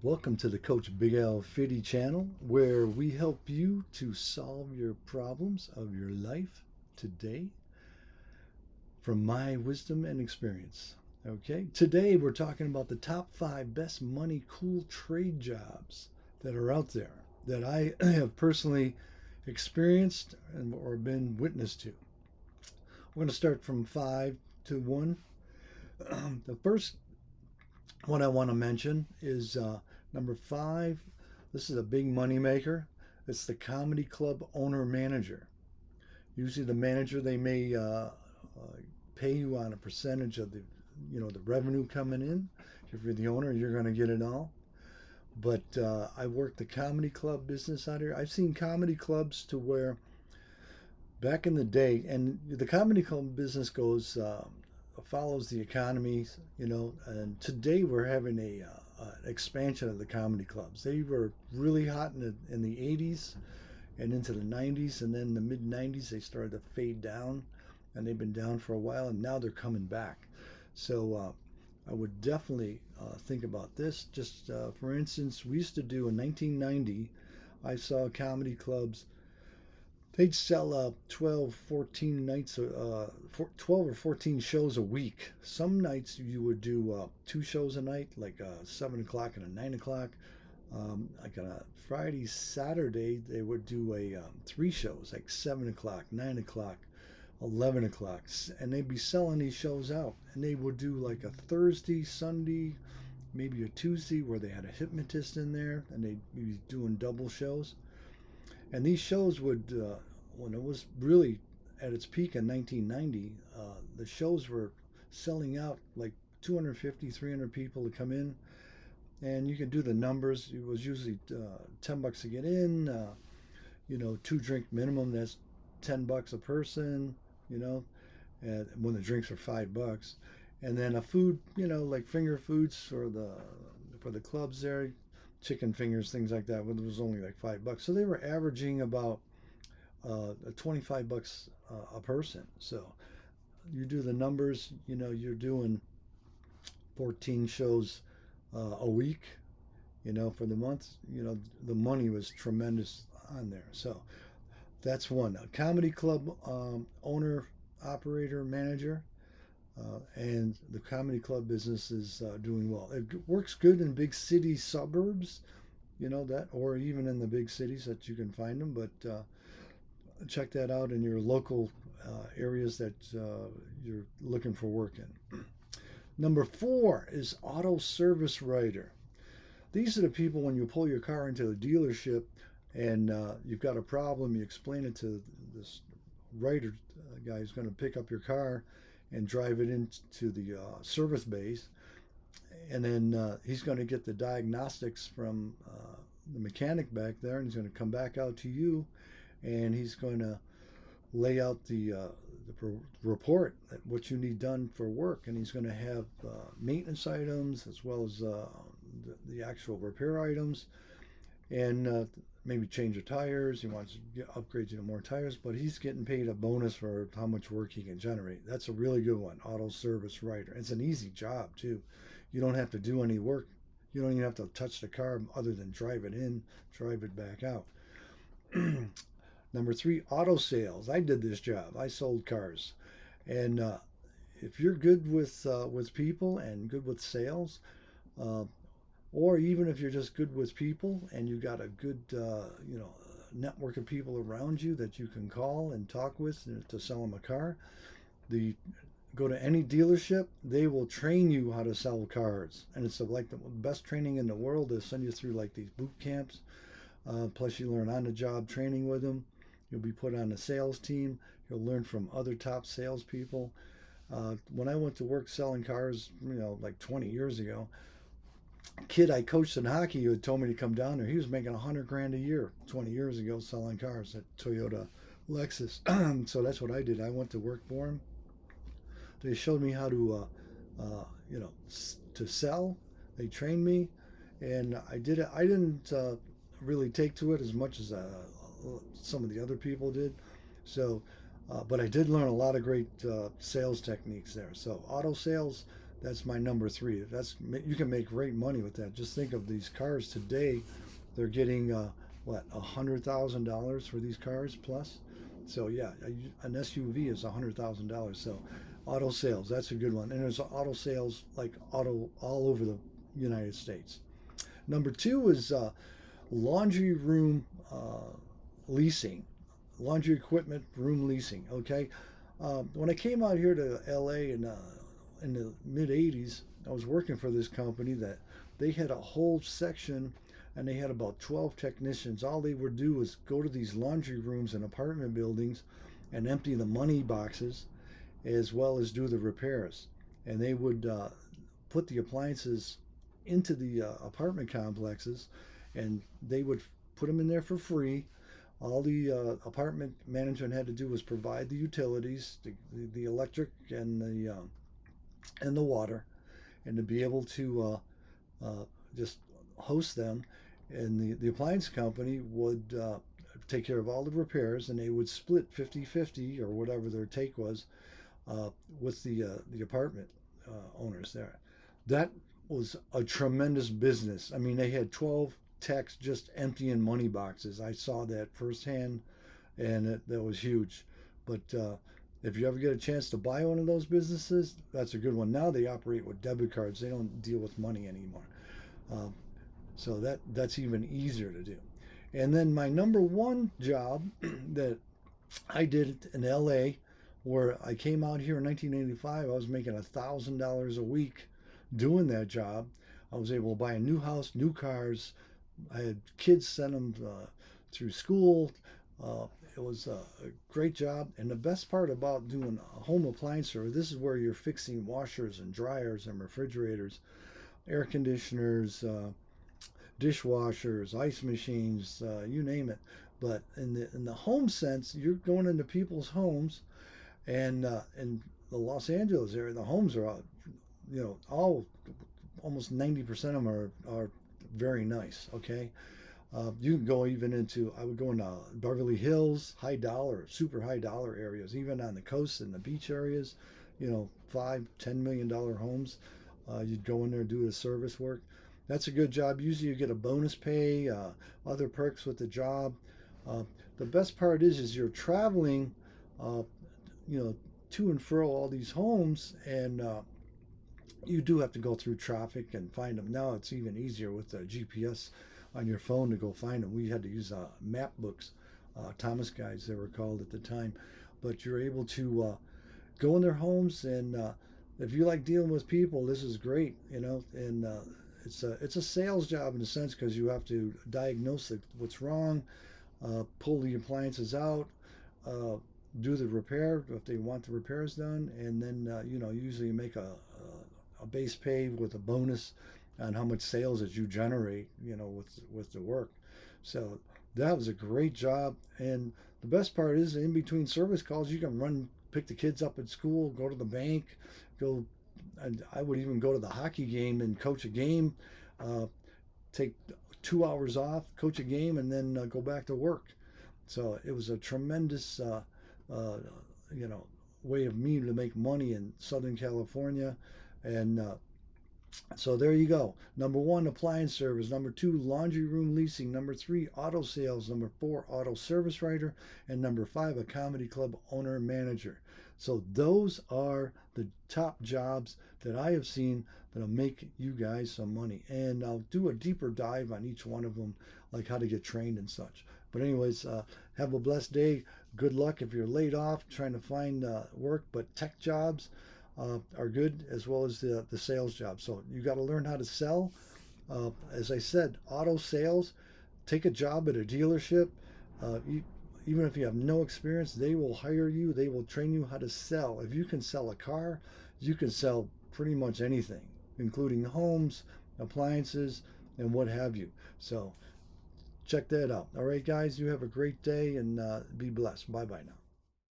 Welcome to the Coach Big Al Fitty channel, where we help you to solve your problems of your life today from my wisdom and experience. Okay, today we're talking about the top 5 best money cool trade jobs that are out there that I have personally experienced or been witness to. We're going to start from 5 to 1. The first one I want to mention is number 5. This is a big money maker. It's the comedy club owner manager. Usually, the manager, they may pay you on a percentage of the revenue coming in. If you're the owner, you're going to get it all. But I worked the comedy club business out here. I've seen comedy clubs to where back in the day, and the comedy club business goes follows the economy, and today we're having an expansion of the comedy clubs. They were really hot in the 80s and into the 90s, and then in the mid 90s they started to fade down, and they've been down for a while, and now they're coming back. So I would definitely think about this. Just for instance, we used to do in 1990, I saw comedy clubs, they'd sell 12, 14 nights, 12 or 14 shows a week. Some nights you would do 2 shows a night, like 7 o'clock and a 9 o'clock. Like on a Friday, Saturday, they would do 3 shows, like 7 o'clock, 9 o'clock, 11 o'clock. And they'd be selling these shows out. And they would do like a Thursday, Sunday, maybe a Tuesday where they had a hypnotist in there and they'd be doing double shows. And these shows would, when it was really at its peak in 1990, the shows were selling out like 250, 300 people to come in. And you can do the numbers. It was usually $10 to get in, 2 drink minimum, that's $10 a person, and when the drinks are $5. And then a food, like finger foods for the clubs there, chicken fingers, things like that. But it was only like $5. So they were averaging about $25 a person. So you do the numbers, you're doing 14 shows a week, for the month. The money was tremendous on there. So that's one. A comedy club owner, operator, manager. And the comedy club business is doing well. It works good in big city suburbs, that, or even in the big cities that you can find them. But check that out in your local areas that you're looking for work in. Number 4 is auto service writer. These are the people when you pull your car into the dealership and you've got a problem, you explain it to this writer guy who's going to pick up your car and drive it into the service base. And then he's going to get the diagnostics from the mechanic back there, and he's going to come back out to you, and he's going to lay out the report, what you need done for work, and he's going to have maintenance items as well as the actual repair items, and maybe change your tires. He wants to upgrade you to more tires, but he's getting paid a bonus for how much work he can generate. That's a really good one, auto service writer. It's an easy job too. You don't have to do any work. You don't even have to touch the car other than drive it in, drive it back out. Number 3, auto sales. I did this job. I sold cars, and if you're good with people and good with sales, uh, or even if you're just good with people and you got a good network of people around you that you can call and talk with to sell them a car, the go to any dealership, they will train you how to sell cars, and it's like the best training in the world. They send you through like these boot camps, plus you learn on the job training with them. You'll be put on a sales team. You'll learn from other top salespeople. When I went to work selling cars, like 20 years ago, kid I coached in hockey who had told me to come down there, he was making 100 grand a year 20 years ago selling cars at Toyota, Lexus. So that's what I did. I went to work for him. They showed me how to, to sell. They trained me, and I did it. I didn't really take to it as much as some of the other people did. So, but I did learn a lot of great sales techniques there. So auto sales, That's my number three. That's, you can make great money with that. Just think of these cars today. They're getting what, $100,000 for these cars plus. So yeah, an SUV is $100,000. So auto sales, that's a good one. And there's auto sales like auto all over the United States. Number two is laundry room leasing, laundry equipment room leasing. Okay, when I came out here to LA in the mid '80s, I was working for this company that they had a whole section, and they had about 12 technicians. All they would do was go to these laundry rooms in apartment buildings and empty the money boxes, as well as do the repairs. And they would put the appliances into the apartment complexes, and they would put them in there for free. All the apartment management had to do was provide the utilities, the electric and the water, and to be able to just host them. And the appliance company would take care of all the repairs, and they would split 50-50 or whatever their take was with the apartment owners there. That was a tremendous business. I mean, they had 12 techs just emptying money boxes. I saw that firsthand, and that was huge. But if you ever get a chance to buy one of those businesses, that's a good one. Now they operate with debit cards. They don't deal with money anymore. So that's even easier to do. And then my number one job that I did in LA, where I came out here in 1985, I was making $1,000 a week doing that job. I was able to buy a new house, new cars. I had kids, send them through school. It was a great job. And the best part about doing a home appliance service, this is where you're fixing washers and dryers and refrigerators, air conditioners, dishwashers, ice machines, you name it. But in the home sense, you're going into people's homes, and in the Los Angeles area, the homes are all almost 90% of them are very nice. Okay, you can go even into, I would go into Beverly Hills, high dollar, super high dollar areas, even on the coast and the beach areas, $5-10 million homes. You'd go in there and do the service work. That's a good job. Usually you get a bonus pay, other perks with the job. The best part is you're traveling, to and fro all these homes, and you do have to go through traffic and find them. Now it's even easier with the GPS on your phone to go find them. We had to use map books, Thomas guides they were called at the time. But you're able to go in their homes, and if you like dealing with people, this is great, and it's a sales job in a sense, because you have to diagnose what's wrong, pull the appliances out, do the repair if they want the repairs done, and then usually make a base pay with a bonus on how much sales that you generate, with the work. So that was a great job. And the best part is, in between service calls, you can pick the kids up at school, go to the bank, and I would even go to the hockey game and coach a game, take 2 hours off, coach a game, and then go back to work. So it was a tremendous, way of me to make money in Southern California. And so there you go. Number one, appliance service. Number two, laundry room leasing. Number three, auto sales. Number four, auto service writer. And number five, a comedy club owner manager. So those are the top jobs that I have seen that'll make you guys some money. And I'll do a deeper dive on each one of them, like how to get trained and such. But anyways, have a blessed day. Good luck if you're laid off trying to find work. But tech jobs are good, as well as the sales jobs. So you got to learn how to sell. As I said, auto sales. Take a job at a dealership. Even if you have no experience, they will hire you. They will train you how to sell. If you can sell a car, you can sell pretty much anything, including homes, appliances, and what have you. So check that out. All right, guys, you have a great day, and be blessed. Bye-bye now.